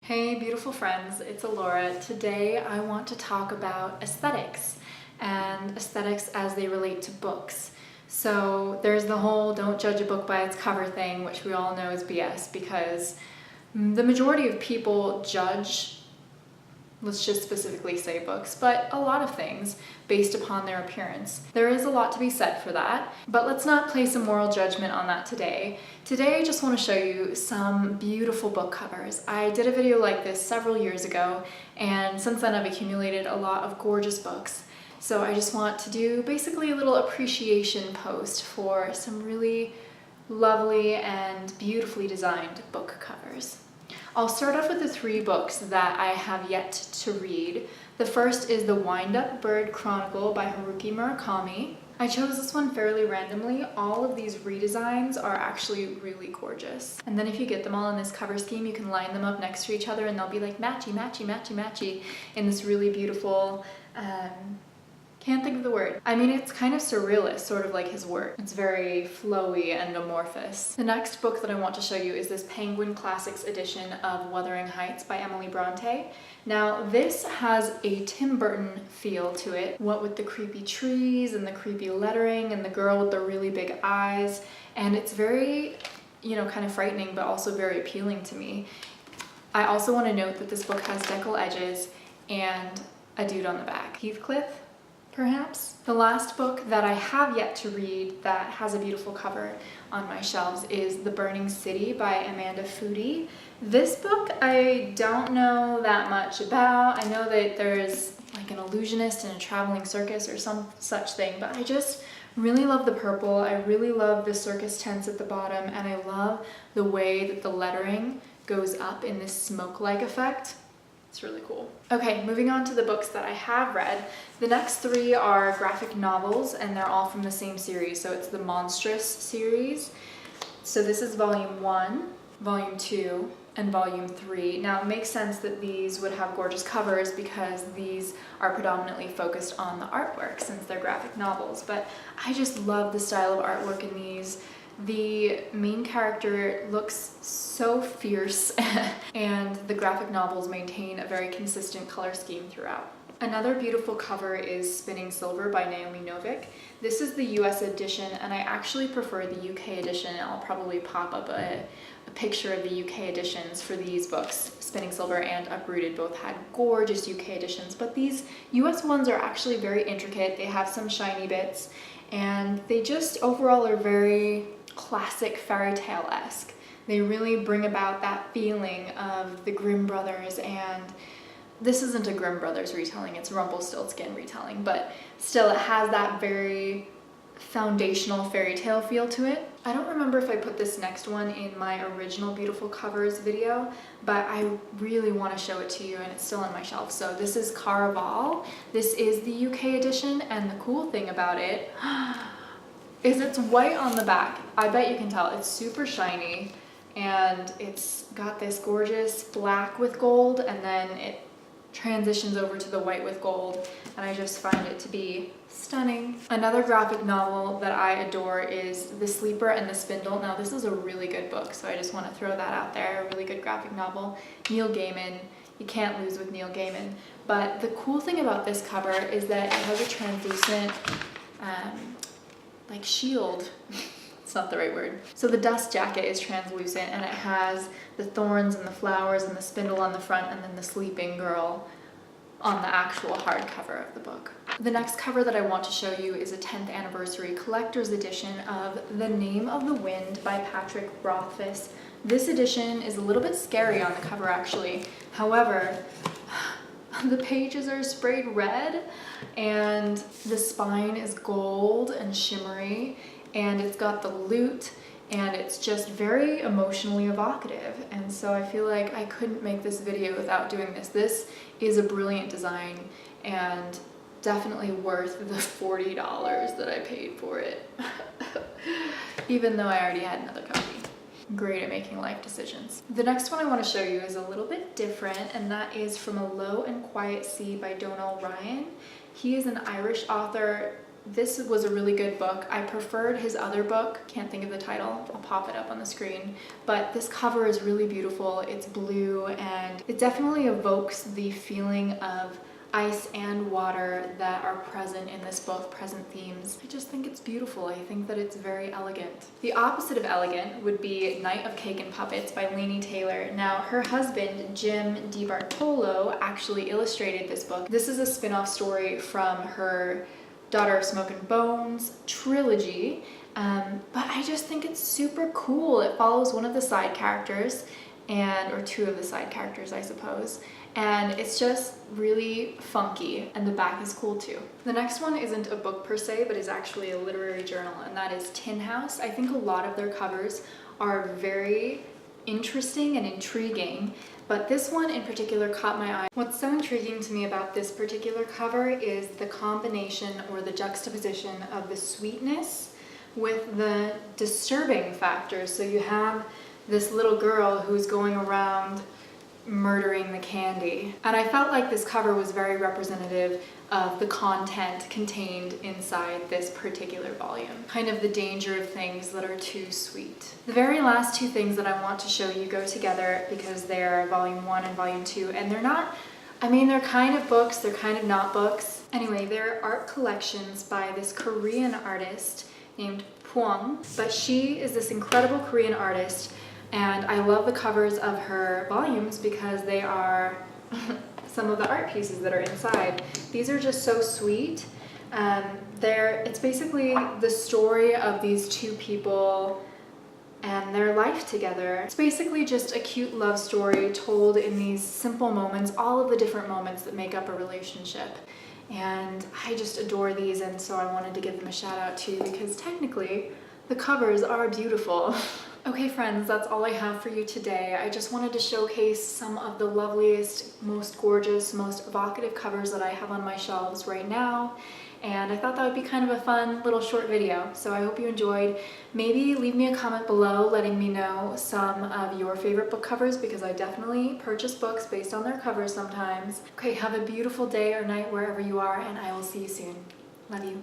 Hey beautiful friends, it's Alora. Today I want to talk about aesthetics and aesthetics as they relate to books. So there's the whole don't judge a book by its cover thing, which we all know is BS because the majority of people judge, let's just specifically say books, but a lot of things based upon their appearance. There is a lot to be said for that, but let's not place a moral judgment on that today. Today I just want to show you some beautiful book covers. I did a video like this several years ago, and since then I've accumulated a lot of gorgeous books. So I just want to do basically a little appreciation post for some really lovely and beautifully designed book covers. I'll start off with the three books that I have yet to read. The first is The Wind-Up Bird Chronicle by Haruki Murakami. I chose this one fairly randomly. All of these redesigns are actually really gorgeous. And then if you get them all in this cover scheme, you can line them up next to each other and they'll be like matchy, matchy, matchy, matchy in this really beautiful, can't think of the word. I mean, it's kind of surrealist, sort of like his work. It's very flowy and amorphous. The next book that I want to show you is this Penguin Classics edition of Wuthering Heights by Emily Bronte. Now, this has a Tim Burton feel to it, what with the creepy trees and the creepy lettering and the girl with the really big eyes. And it's very, kind of frightening, but also very appealing to me. I also want to note that this book has decal edges and a dude on the back. Heathcliff? Perhaps. The last book that I have yet to read that has a beautiful cover on my shelves is The Burning City by Amanda Foody. This book I don't know that much about. I know that there's like an illusionist in a traveling circus or some such thing, but I just really love the purple. I really love the circus tents at the bottom, and I love the way that the lettering goes up in this smoke-like effect. It's really cool. Okay, moving on to the books that I have read. The next three are graphic novels, and they're all from the same series. So it's the Monstrous series. So this is volume 1, volume 2, and volume 3. Now it makes sense that these would have gorgeous covers because these are predominantly focused on the artwork since they're graphic novels. But I just love the style of artwork in these. The main character looks so fierce and the graphic novels maintain a very consistent color scheme throughout. Another beautiful cover is Spinning Silver by Naomi Novik. This is the US edition, and I actually prefer the UK edition. I'll probably pop up a picture of the UK editions for these books. Spinning Silver and Uprooted both had gorgeous UK editions, but these US ones are actually very intricate. They have some shiny bits, and they just overall are very classic fairy tale-esque. They really bring about that feeling of the Grimm brothers, and this isn't a Grimm brothers retelling, it's a Rumpelstiltskin retelling, but still it has that very foundational fairy tale feel to it. I don't remember if I put this next one in my original beautiful covers video, but I really want to show it to you and it's still on my shelf. So this is Caraval. This is the UK edition, and the cool thing about it is it's white on the back. I bet you can tell. It's super shiny, and it's got this gorgeous black with gold, and then it transitions over to the white with gold, and I just find it to be stunning. Another graphic novel that I adore is The Sleeper and the Spindle. Now this is a really good book, so I just want to throw that out there. A really good graphic novel. Neil Gaiman. You can't lose with Neil Gaiman. But the cool thing about this cover is that it has a translucent like shield. It's not the right word. So the dust jacket is translucent, and it has the thorns and the flowers and the spindle on the front, and then the sleeping girl on the actual hardcover of the book. The next cover that I want to show you is a 10th anniversary collector's edition of The Name of the Wind by Patrick Rothfuss. This edition is a little bit scary on the cover actually. However, the pages are sprayed red and the spine is gold and shimmery, and it's got the lute, and it's just very emotionally evocative. And so I feel like I couldn't make this video without doing this. This is a brilliant design and definitely worth the $40 that I paid for it. Even though I already had another copy. Great at making life decisions. The next one I want to show you is a little bit different, and that is From a Low and Quiet Sea by Donal Ryan. He is an Irish author this was a really good book. I preferred his other book, can't think of the title, I'll pop it up on the screen, but this cover is really beautiful. It's blue and it definitely evokes the feeling of ice and water that are present in this book, present themes. I just think it's beautiful. I think that it's very elegant. The opposite of elegant would be Night of Cake and Puppets by Laini Taylor. Now, her husband, Jim DiBartolo, actually illustrated this book. This is a spin-off story from her Daughter of Smoke and Bones trilogy, but I just think it's super cool. It follows one of the side characters, or two of the side characters, I suppose, and it's just really funky, and the back is cool too. The next one isn't a book per se, but is actually a literary journal, and that is Tin House. I think a lot of their covers are very interesting and intriguing, but this one in particular caught my eye. What's so intriguing to me about this particular cover is the combination or the juxtaposition of the sweetness with the disturbing factors. So you have this little girl who's going around murdering the candy. And I felt like this cover was very representative of the content contained inside this particular volume. Kind of the danger of things that are too sweet. The very last two things that I want to show you go together because they're volume 1 and volume 2, and they're not, I mean, they're kind of books, they're kind of not books. Anyway, they're art collections by this Korean artist named Pwong, but she is this incredible Korean artist, and I love the covers of her volumes because they are some of the art pieces that are inside. These are just so sweet. It's basically the story of these two people and their life together. It's basically just a cute love story told in these simple moments, all of the different moments that make up a relationship. And I just adore these, and so I wanted to give them a shout out too because technically the covers are beautiful. Okay friends, that's all I have for you today. I just wanted to showcase some of the loveliest, most gorgeous, most evocative covers that I have on my shelves right now. And I thought that would be kind of a fun little short video. So I hope you enjoyed. Maybe leave me a comment below letting me know some of your favorite book covers because I definitely purchase books based on their covers sometimes. Okay, have a beautiful day or night wherever you are, and I will see you soon. Love you.